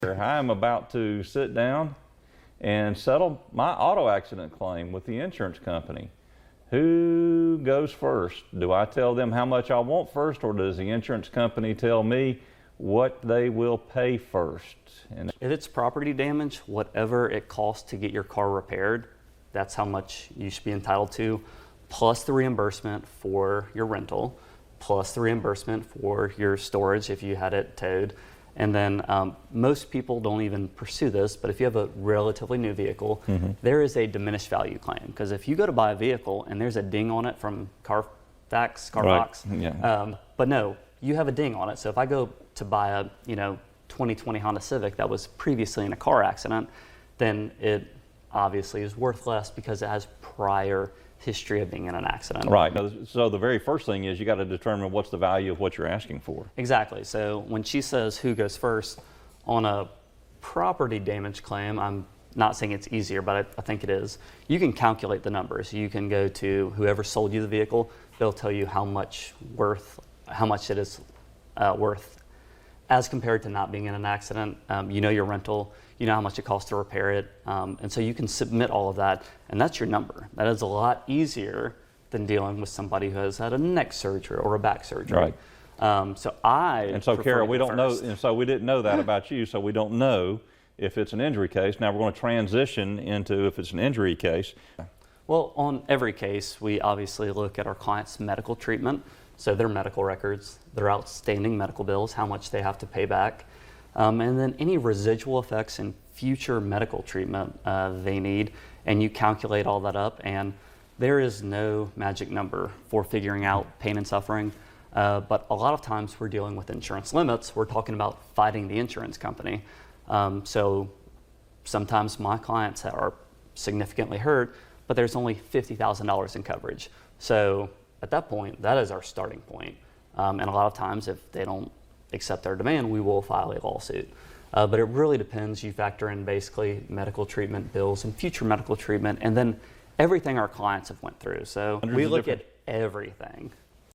I am about to sit down and settle my auto accident claim with the insurance company. Who goes first? Do I tell them how much I want first, or does the insurance company tell me what they will pay first? And if it's property damage, whatever it costs to get your car repaired, that's how much you should be entitled to, plus the reimbursement for your rental, plus the reimbursement for your storage if you had it towed. And then most people don't even pursue this, but if you have a relatively new vehicle, there is a diminished value claim. Because if you go to buy a vehicle and there's a ding on it from Carfax, but no, you have a ding on it. So if I go to buy a 2020 Honda Civic that was previously in a car accident, then it obviously is worth less because it has prior history of being in an accident. Right. So the very first thing is you got to determine what's the value of what you're asking for. Exactly. So when she says who goes first on a property damage claim, I'm not saying it's easier, but I think it is. You can calculate the numbers. You can go to whoever sold you the vehicle. They'll tell you how much it is worth as compared to not being in an accident. You know your rental, you know how much it costs to repair it, and so you can submit all of that, and that's your number. That is a lot easier than dealing with somebody who has had a neck surgery or a back surgery. Right. So Carol, we don't know, and so we didn't know that about you, so we don't know if it's an injury case. Now we're going to transition into if it's an injury case. Well, on every case, we obviously look at our client's medical treatment. So their medical records, their outstanding medical bills, how much they have to pay back, and then any residual effects in future medical treatment they need, and you calculate all that up, and there is no magic number for figuring out pain and suffering, but a lot of times we're dealing with insurance limits. We're talking about fighting the insurance company. So sometimes my clients are significantly hurt, but there's only $50,000 in coverage. So at that point, that is our starting point. And a lot of times, if they don't accept our demand, we will file a lawsuit. But it really depends. You factor in basically medical treatment bills and future medical treatment, and then everything our clients have went through. So we look at everything.